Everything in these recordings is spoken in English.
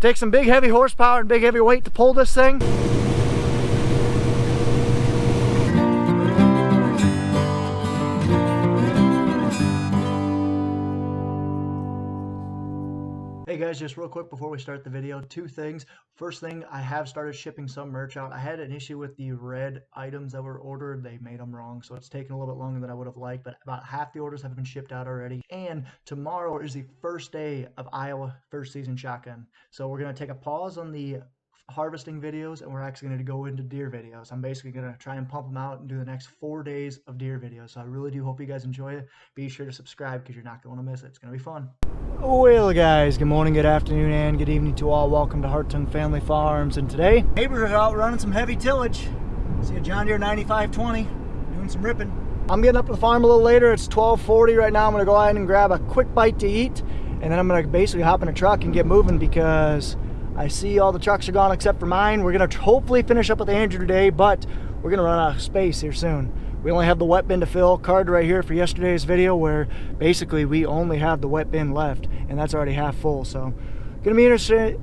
It takes some big heavy horsepower and big heavy weight to pull this thing. Hey guys, just real quick before we start the video, two things. First thing, I have started shipping some merch out. I had an issue with the red items that were ordered. They made them wrong, so it's taken a little bit longer than I would have liked, but about half the orders have been shipped out already. And tomorrow is the first day of Iowa first season shotgun. So we're going to take a pause on the harvesting videos and we're actually going to go into deer videos. I'm basically going to try and pump them out and do the next 4 days of deer videos. So I really do hope you guys enjoy it. Be sure to subscribe because you're not going to miss it. It's going to be fun. Well guys, good morning, good afternoon, and good evening to all. Welcome to Hartung Family Farms. And today, neighbors are out running some heavy tillage. See a John Deere 9520 doing some ripping. I'm getting up to the farm a little later. It's 12:40 right now. I'm going to go ahead and grab a quick bite to eat, and then I'm going to basically hop in a truck and get moving because I see all the trucks are gone except for mine. We're going to hopefully finish up with Andrew today, but we're going to run out of space here soon. We only have the wet bin to fill. Card right here for yesterday's video where basically we only have the wet bin left, and that's already half full. So going to be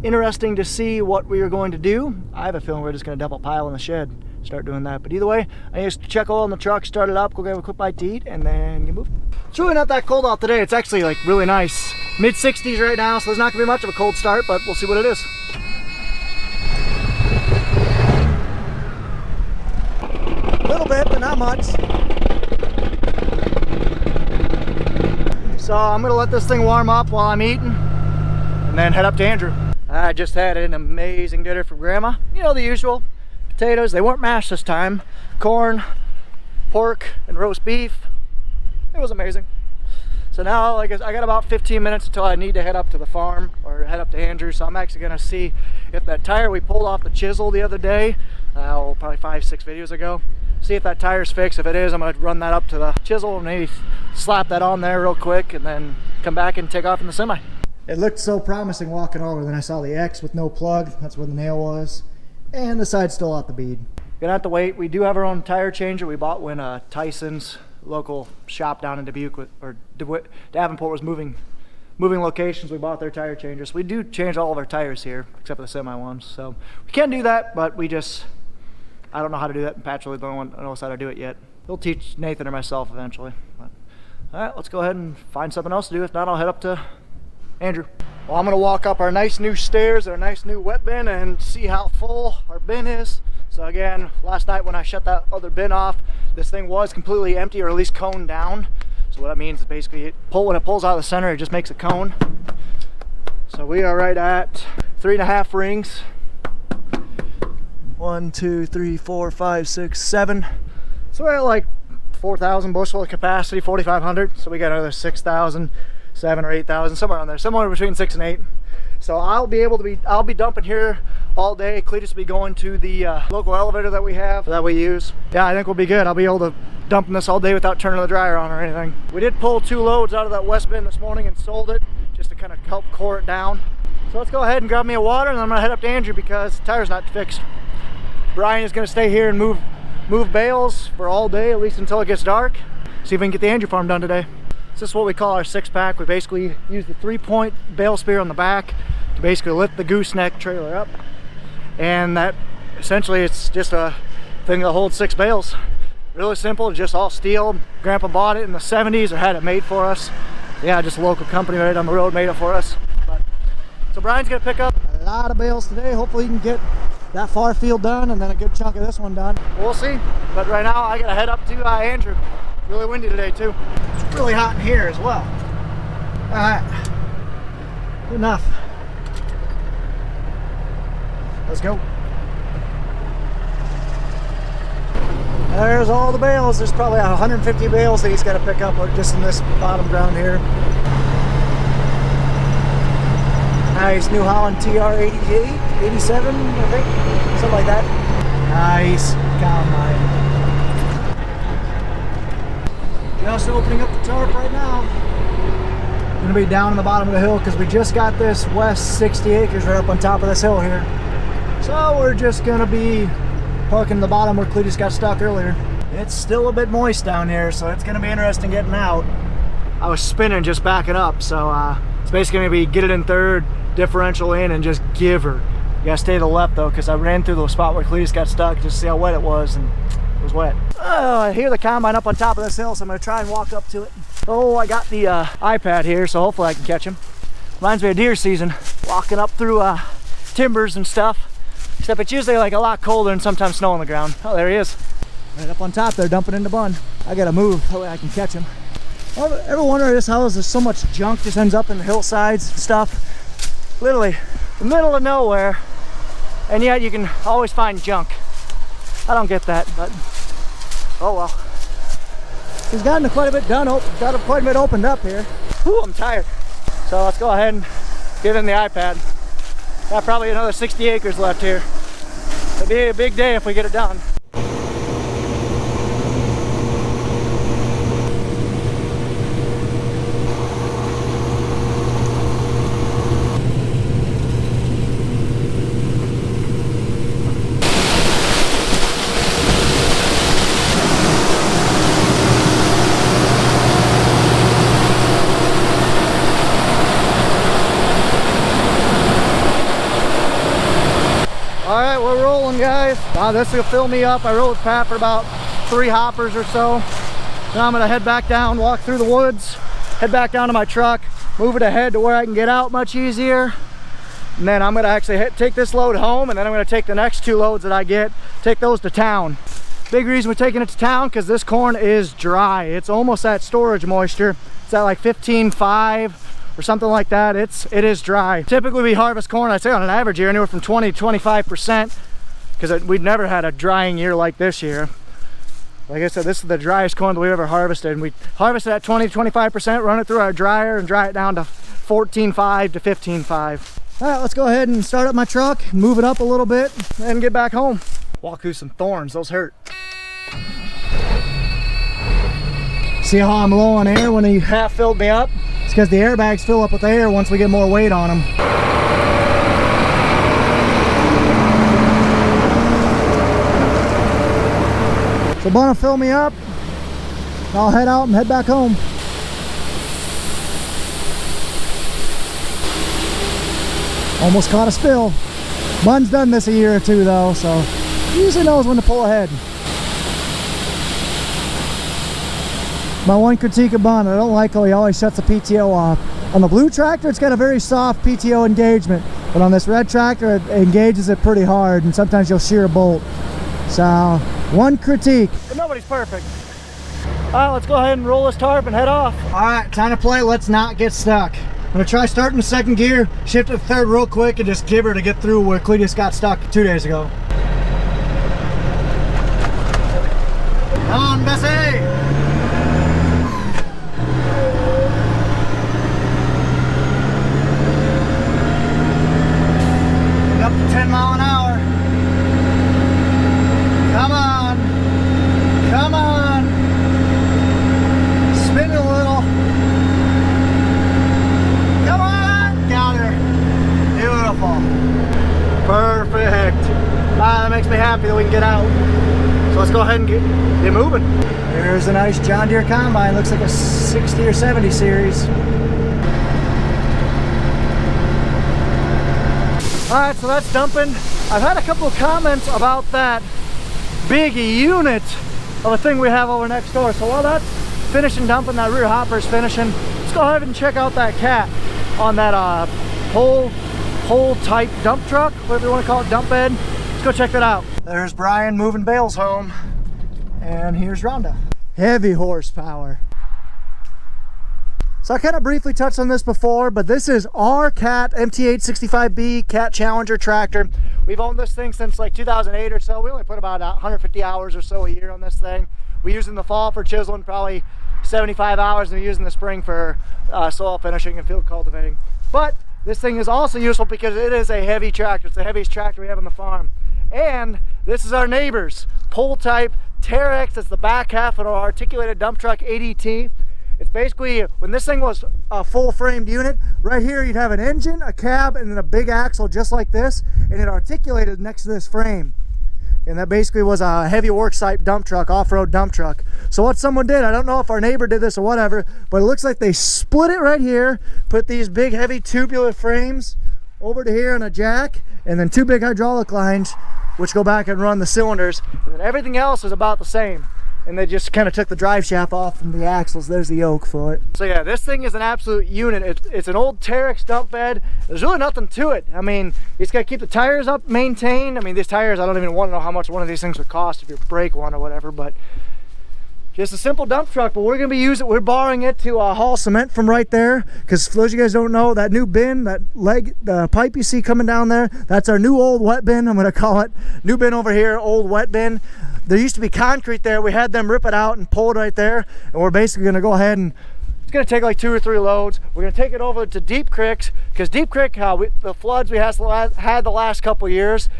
interesting to see what we are going to do. I have a feeling we're just going to dump a pile in the shed, start doing that. But either way, I need to check oil in the truck, start it up, go grab a quick bite to eat, and then get moving. It's really not that cold out today. It's actually like really nice. Mid-60s right now, so there's not going to be much of a cold start, but we'll see what it is. A little bit, but not much. So I'm gonna let this thing warm up while I'm eating and then head up to Andrew. I just had an amazing dinner from Grandma. You know, the usual. Potatoes, they weren't mashed this time. Corn, pork, and roast beef. It was amazing. So now, like I got about 15 minutes until I need to head up to the farm or head up to Andrew. So I'm actually gonna see if that tire we pulled off the chisel the other day, probably 5-6 videos ago, see if that tire's fixed. If it is, I'm gonna run that up to the chisel and maybe slap that on there real quick and then come back and take off in the semi. It looked so promising walking over, then I saw the X with no plug. That's where the nail was. And the side's still out the bead. Gonna have to wait. We do have our own tire changer we bought when Tyson's local shop down in Dubuque or Davenport was moving locations. We bought their tire changers. We do change all of our tires here except for the semi ones. So we can do that, but I don't know how to do that, and Pat's really the only one who knows how to do it yet. He'll teach Nathan or myself eventually. But, all right, let's go ahead and find something else to do. If not, I'll head up to Andrew. Well, I'm gonna walk up our nice new stairs at our nice new wet bin and see how full our bin is. So again, last night when I shut that other bin off, this thing was completely empty, or at least coned down. So what that means is basically when it pulls out of the center, it just makes a cone. So we are right at 3.5 rings. 1, 2, 3, 4, 5, 6, 7. So we're at like 4,000 bushel of capacity, 4,500. So we got another 6,000, 7 or 8,000, somewhere on there, somewhere between 6 and 8. So I'll be dumping here all day. Cletus will be going to the local elevator that we have, that we use. Yeah, I think we'll be good. I'll be able to dump this all day without turning the dryer on or anything. We did pull 2 loads out of that west bin this morning and sold it just to kind of help core it down. So let's go ahead and grab me a water, and then I'm gonna head up to Andrew because the tire's not fixed. Brian is gonna stay here and move bales for all day, at least until it gets dark. See if we can get the Andrew farm done today. This is what we call our 6-pack. We basically use the 3-point bale spear on the back to basically lift the gooseneck trailer up. And that, essentially, it's just a thing that holds 6 bales. Really simple, just all steel. Grandpa bought it in the 70s or had it made for us. Yeah, just a local company right on the road made it for us. So Brian's gonna pick up a lot of bales today. Hopefully he can get that far field done and then a good chunk of this one done. We'll see. But right now I gotta head up to Andrew. Really windy today too. It's really hot in here as well. All right, good enough. Let's go. There's all the bales. There's probably 150 bales that he's got to pick up just in this bottom ground here. Nice New Holland TR 88, 87, I think, something like that. Nice combine. Just opening up the tarp right now. Gonna be down on the bottom of the hill because we just got this west 60 acres right up on top of this hill here. So we're just gonna be parking the bottom where Cletus got stuck earlier. It's still a bit moist down here, so it's gonna be interesting getting out. I was spinning just backing up, so It's basically gonna be get it in third, differential in, and just give her. You gotta stay to the left though, because I ran through the spot where Cletus got stuck just to see how wet it was, and it was wet. Oh, I hear the combine up on top of this hill, so I'm gonna try and walk up to it. Oh, I got the iPad here, so hopefully I can catch him. Reminds me of deer season, walking up through timbers and stuff. Except it's usually like a lot colder and sometimes snow on the ground. Oh, there he is. Right up on top there, dumping into bun. I gotta move, that way I can catch him. Ever wonder just how there's so much junk just ends up in the hillsides and stuff? Literally, the middle of nowhere, and yet you can always find junk. I don't get that, but oh well. He's gotten quite a bit done, got quite a bit opened up here. Whew, I'm tired. So let's go ahead and give him the iPad. Got probably another 60 acres left here. It'll be a big day if we get it done. Alright, we're rolling, guys. This will fill me up. I rode with Pat for about 3 hoppers or so. Now I'm gonna head back down, walk through the woods, head back down to my truck, move it ahead to where I can get out much easier. And then I'm gonna actually take this load home, and then I'm gonna take the next 2 loads that I get, take those to town. Big reason we're taking it to town, because this corn is dry. It's almost at storage moisture. It's at like 15.5 or something like that. It is dry. Typically we harvest corn, I'd say on an average year, anywhere from 20 to 25%, because we've never had a drying year like this year. Like I said, this is the driest corn that we ever harvested, and we harvest it at 20 to 25%, run it through our dryer, and dry it down to 14.5 to 15.5. All right, let's go ahead and start up my truck, move it up a little bit, and get back home. Walk through some thorns, those hurt. See how I'm low on air when he half filled me up? It's because the airbags fill up with air once we get more weight on them. So gonna fill me up. I'll head out and head back home. Almost caught a spill. Bun's done this a year or 2 though, so he usually knows when to pull ahead. My one critique of Bun, I don't like how he always shuts the PTO off. On the blue tractor, it's got a very soft PTO engagement, but on this red tractor, it engages it pretty hard, and sometimes you'll shear a bolt. So, one critique. But nobody's perfect. All right, let's go ahead and roll this tarp and head off. All right, time to play. Let's not get stuck. I'm gonna try starting the 2nd gear, shift to the 3rd real quick, and just give her to get through where Cletus got stuck 2 days ago. Come on, Bessie! Up to 10 mile an hour. Come on. Come on. Spin it a little. Come on. Got her. Beautiful. Perfect. That makes me happy that we can get out. So let's go ahead and get moving. There's a nice John Deere combine. Looks like a 60 or 70 series. Alright, so that's dumping. I've had a couple of comments about that big unit of a thing we have over next door. So while that's finishing dumping, that rear hopper's finishing, let's go ahead and check out that Cat on that pole type dump truck, whatever you want to call it, dump bed. Let's go check that out. There's Brian moving bales home, and here's Rhonda. Heavy horsepower. So I kind of briefly touched on this before, but this is our Cat MT865B Cat Challenger tractor. We've owned this thing since like 2008 or so. We only put about 150 hours or so a year on this thing. We use in the fall for chiseling probably 75 hours, and we use in the spring for soil finishing and field cultivating. But this thing is also useful because it is a heavy tractor. It's the heaviest tractor we have on the farm. And this is our neighbor's pole type Terex. It's the back half of our articulated dump truck ADT. It's basically, when this thing was a full framed unit, right here you'd have an engine, a cab, and then a big axle just like this, and it articulated next to this frame. and that basically was a heavy work site dump truck, off-road dump truck. So what someone did, I don't know if our neighbor did this or whatever, but it looks like they split it right here, put these big heavy tubular frames over to here on a jack, and then two big hydraulic lines which go back and run the cylinders, and then everything else is about the same. And they just kind of took the drive shaft off from the axles. There's the yoke for it. So yeah, this thing is an absolute unit. It's an old Terex dump bed. There's really nothing to it. I mean, you just gotta keep the tires up, maintained. I mean, these tires, I don't even want to know how much one of these things would cost if you break one or whatever, but just a simple dump truck. But we're gonna be using, we're borrowing it to haul cement from right there, because for those of you guys don't know, that new bin, that leg, the pipe you see coming down there, that's our new old wet bin. I'm gonna call it new bin over here, old wet bin. There used to be concrete there. We had them rip it out and pull it right there, and we're basically gonna go ahead and it's gonna take like 2 or 3 loads. We're gonna take it over to Deep Creek, because Deep Creek, the floods we had the last couple years,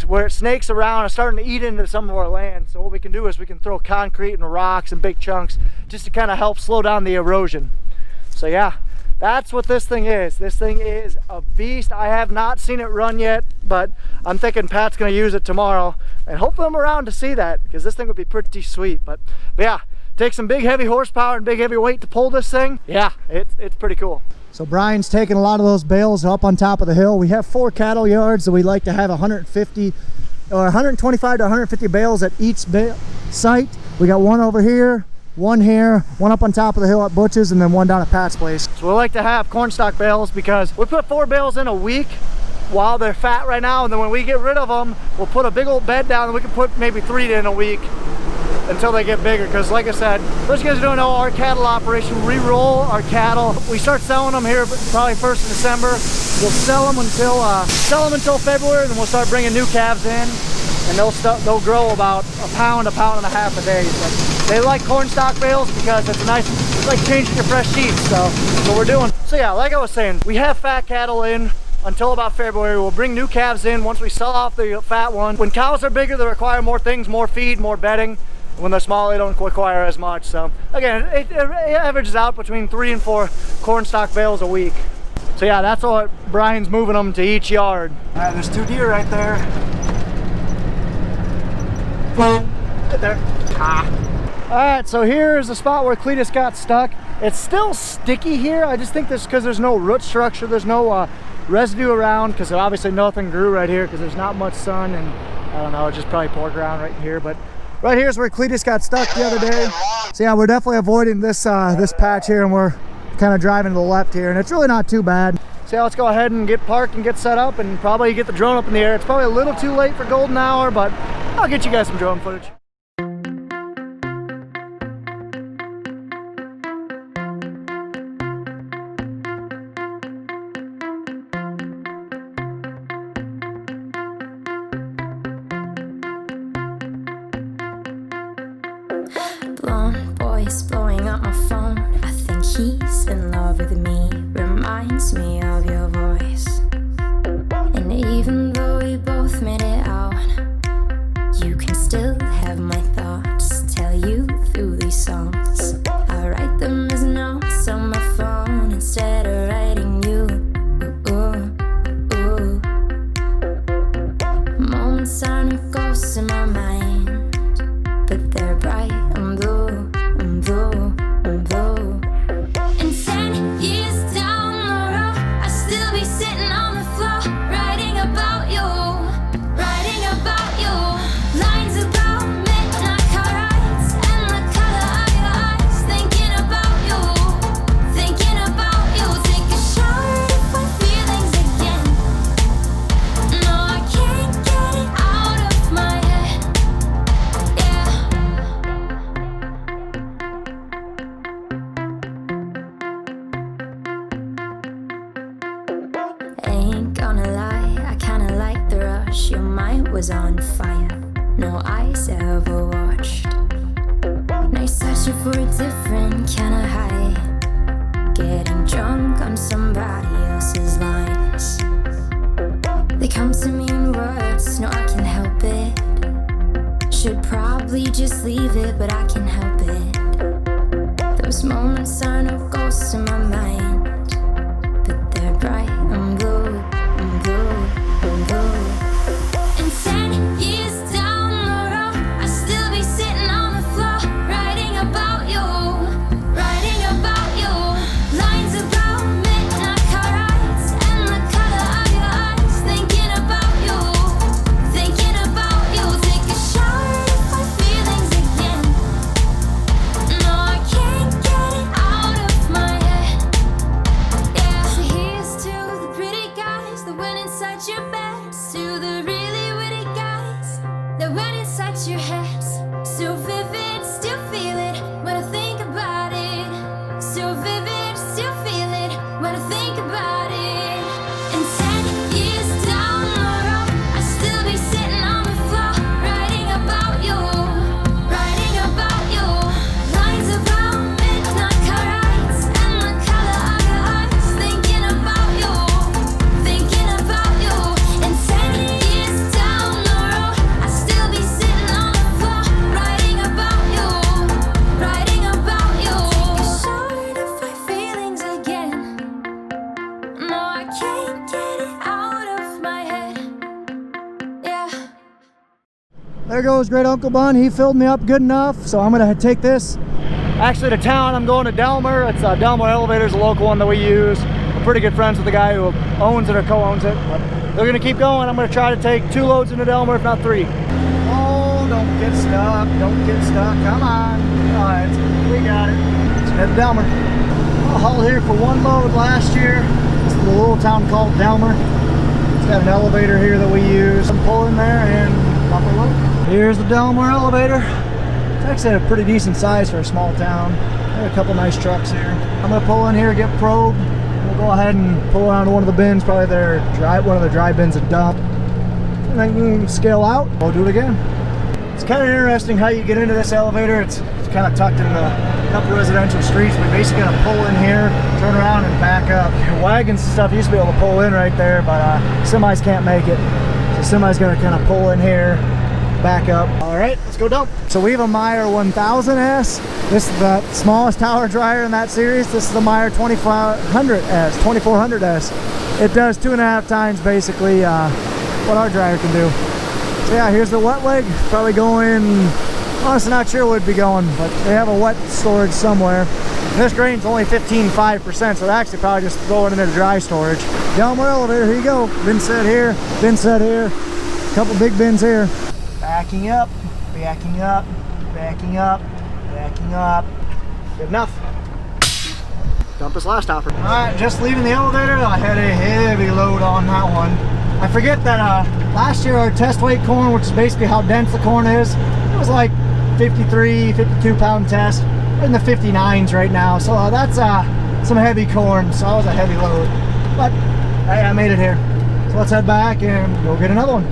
where it snakes around and starting to eat into some of our land. So what we can do is we can throw concrete and rocks and big chunks just to kind of help slow down the erosion. So yeah, that's what this thing is. This thing is a beast. I have not seen it run yet, but I'm thinking Pat's gonna use it tomorrow, and hopefully I'm around to see that, because this thing would be pretty sweet. But yeah, take some big heavy horsepower and big heavy weight to pull this thing. Yeah, it's pretty cool. So Brian's taking a lot of those bales up on top of the hill. We have 4 cattle yards, so we like to have 150 or 125 to 150 bales at each site. We got one over here, one here, one up on top of the hill at Butch's, and then one down at Pat's place. So we like to have cornstalk bales because we put 4 bales in a week while they're fat right now, and then when we get rid of them, we'll put a big old bed down, and we can put maybe 3 in a week until they get bigger. Because like I said, those guys don't know, our cattle operation, we roll our cattle. We start selling them here probably 1st of December. We'll sell them until February, then we'll start bringing new calves in, and they'll grow about a pound and a half a day. But they like cornstalk bales because it's nice. It's like changing your fresh sheets. So that's what we're doing. So yeah, like I was saying, we have fat cattle in until about February. We'll bring new calves in once we sell off the fat one. When cows are bigger, they require more things, more feed, more bedding. When they're small, they don't require as much. So again, it averages out between 3 and 4 cornstalk bales a week. So yeah, that's what Brian's moving them to each yard. All right, there's 2 deer right there. Right there. All right, so here's the spot where Cletus got stuck. It's still sticky here. I just think this because there's no root structure, there's no residue around, because obviously nothing grew right here because there's not much sun, and I don't know, it's just probably poor ground right here. But right here's where Cletus got stuck the other day. So yeah, we're definitely avoiding this this patch here, and we're kind of driving to the left here, and it's really not too bad. So yeah, let's go ahead and get parked and get set up, and probably get the drone up in the air. It's probably a little too late for golden hour, but I'll get you guys some drone footage. Blonde voice blowing up my phone. I think he's in love with me. Reminds me of your voice. And even though we both made it out, you can still have my thoughts. Tell you through these songs. I write them as notes on my phone instead of writing you. Ooh, ooh, ooh. Moments aren't ghosts in my mind, but they're bright. I'm blue, I'm blue, I'm blue. And 10 years down the road, I'll still be sitting on the floor, writing about you, writing about you. Lines about midnight car rides and the color of your eyes. Thinking about you, thinking about you. Take a shower to find feelings again. No, I can't get it out of my head. Yeah. Ain't gonna lie, I kinda like the rush. Your mind was on fire, no eyes ever watched. Now you're searching for a different kind of high, getting drunk on somebody else's lines. They come to me in words, no I can help it. Should probably just leave it, but I can help it. Those moments are no ghosts in my mind, but they're bright. I'm blue, I'm blue, I'm blue. And 10 years down there goes Great Uncle Bun. He filled me up good enough, so I'm gonna take this actually to town. I'm going to Delmer. It's Delmer Elevator's a local one that we use. I'm pretty good friends with the guy who owns it or co-owns it. But they're gonna keep going. I'm gonna try to take 2 loads into Delmer, if not 3. Oh, don't get stuck. Don't get stuck. Come on. All right, we got it. Let's head to Delmer. I hauled here for 1 load last year. It's a little town called Delmer. It's got an elevator here that we use. I'm pulling there and pop a load. Here's the Delmer elevator. It's actually a pretty decent size for a small town. Got a couple nice trucks here. I'm gonna pull in here, get probed. We'll go ahead and pull around to one of the bins, probably one of the dry bins at dump. And then scale out. We'll do it again. It's kind of interesting how you get into this elevator. It's kind of tucked in a couple residential streets. We're basically gonna pull in here, turn around and back up. Wagons and stuff used to be able to pull in right there, but semis can't make it. So semi's gonna kind of pull in here, back up. All right, let's go dump. So we have a Meyer 1000S. This is the smallest tower dryer in that series. This is the Meyer 2400S. It does 2.5 times basically what our dryer can do. So yeah, here's the wet leg. Probably going, honestly not sure where it'd be going, but they have a wet storage somewhere. And this grain's only 15.5%, so they're actually probably just throwing it into dry storage. Delmer elevator, here you go. Bin set here, bin set here. A couple big bins here. Backing up, backing up, backing up, backing up. Good enough. Dump this last hopper. All right, just leaving the elevator. I had a heavy load on that one. I forget that last year our test weight corn, which is basically how dense the corn is, it was like 53, 52 pound test. We're in the 59s right now, so that's some heavy corn, so that was a heavy load. But hey, I made it here. So let's head back and go get another one.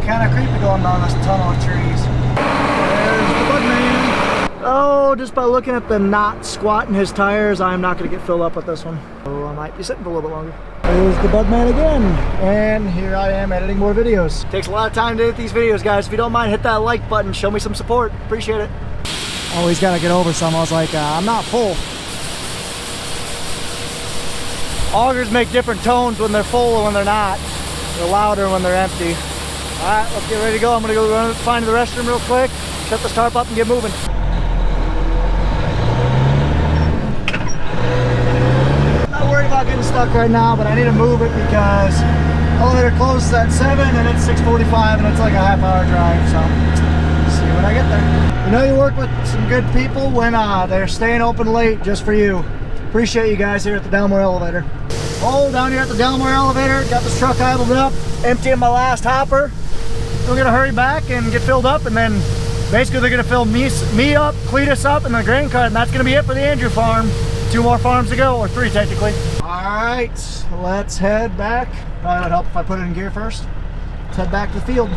Kind of creepy going down this tunnel of trees. There's the bud man. Oh, just by looking at the knot squat in his tires, I'm not going to get filled up with this one. So I might be sitting for a little bit longer. There's the bud man again, and here I am editing more videos. Takes a lot of time to edit these videos, guys. If you don't mind, hit that like button, show me some support. Appreciate it. Always got to get over some. I was like, I'm not full. Augers make different tones when they're full and when they're not. They're louder when they're empty. All right, let's get ready to go. I'm gonna go run, find the restroom real quick, shut this tarp up and get moving. Not worried about getting stuck right now, but I need to move it because elevator closes at 7 and it's 6:45 and it's like a half-hour drive, so see when I get there. You know you work with some good people when they're staying open late just for you. Appreciate you guys here at the Delmer elevator. Oh, down here at the Delmer elevator, got this truck idled up, emptying my last hopper. We're gonna hurry back and get filled up, and then basically they're gonna fill me up, Cletus up, and the grain cart, and that's gonna be it for the Andrew farm. 2 more farms to go, or 3 technically. All right, let's head back. Probably would help if I put it in gear first. Let's head back to the field.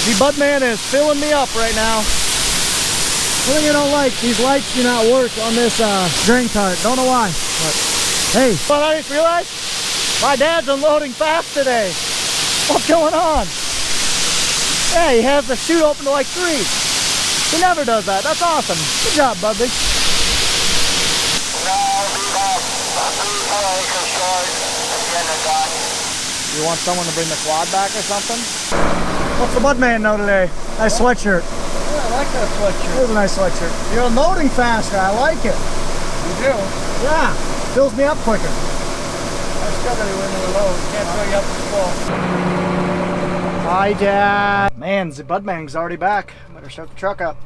The bud man is filling me up right now. One thing I don't like, these lights do not work on this grain cart. Don't know why, but hey. Well, I just realized my dad's unloading fast today. What's going on? Yeah, he has the chute open to like 3. He never does that. That's awesome. Good job, Buddy. You want someone to bring the quad back or something? What's the bud man know today? Nice sweatshirt. Yeah, I like that sweatshirt. It is a nice sweatshirt. You're unloading faster. I like it. You do? Yeah. Fills me up quicker. I still gotta win the load. Can't fill you up to full. Hi, Dad. Man, the bud man's already back. Better start the truck up.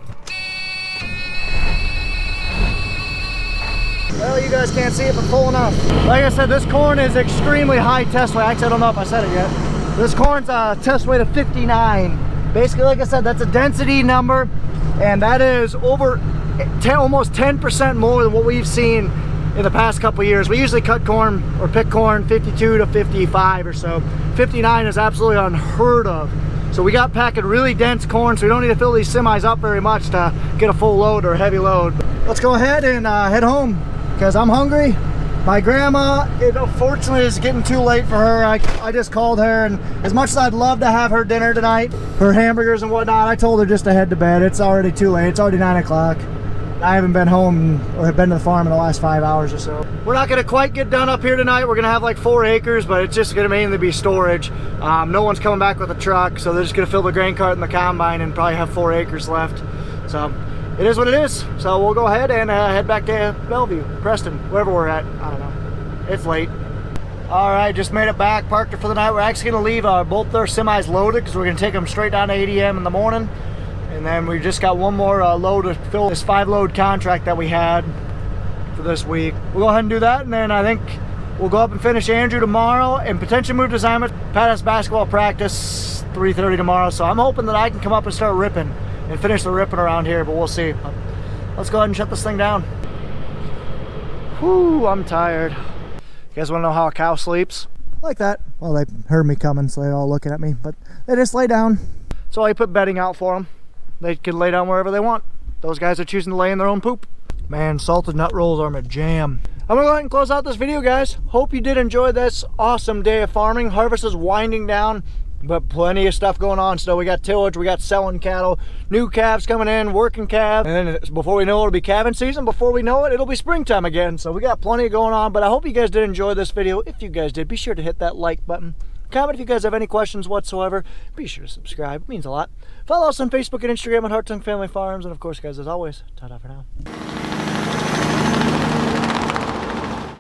Well, you guys can't see it, but full enough. Like I said, this corn is extremely high test weight. Actually, I don't know if I said it yet. This corn's a test weight of 59. Basically, like I said, that's a density number, and that is over almost 10% more than what we've seen in the past couple years. We usually cut corn or pick corn 52 to 55 or so. 59 is absolutely unheard of. So we got packing really dense corn, so we don't need to fill these semis up very much to get a full load or a heavy load. Let's go ahead and head home because I'm hungry. My grandma, it unfortunately is getting too late for her. I just called her, and as much as I'd love to have her dinner tonight, her hamburgers and whatnot, I told her just to head to bed. It's already too late. It's already 9 o'clock. I haven't been home or have been to the farm in the last 5 hours or so. We're not gonna quite get done up here tonight. We're gonna have like 4 acres, but it's just gonna mainly be storage. No one's coming back with a truck, so they're just gonna fill the grain cart and the combine and probably have 4 acres left. So it is what it is. So we'll go ahead and head back to Bellevue, Preston, wherever we're at. I don't know. It's late. All right, just made it back, parked it for the night. We're actually gonna leave both their semis loaded because we're gonna take them straight down to ADM in the morning. And then we just got one more load to fill this 5-load contract that we had for this week. We'll go ahead and do that, and then I think we'll go up and finish Andrew tomorrow and potentially move to Zimus. Pat has basketball practice 3:30 tomorrow, so I'm hoping that I can come up and start ripping and finish the ripping around here, but we'll see. Let's go ahead and shut this thing down. Whew, I'm tired. You guys wanna know how a cow sleeps? Like that. Well, they heard me coming, so they're all looking at me, but they just lay down. So I put bedding out for them. They can lay down wherever they want. Those guys are choosing to lay in their own poop. Man, salted nut rolls are my jam. I'm gonna go ahead and close out this video, guys. Hope you did enjoy this awesome day of farming. Harvest is winding down, but plenty of stuff going on still. We got tillage, we got selling cattle, new calves coming in, working calves, and then before we know it, it'll be calving season. Before we know it, it'll be springtime again. So we got plenty going on, but I hope you guys did enjoy this video. If you guys did, be sure to hit that like button. Comment if you guys have any questions whatsoever. Be sure to subscribe. It means a lot. Follow us on Facebook and Instagram at Hartung Family Farms. And of course, guys, as always, ta-ta for now.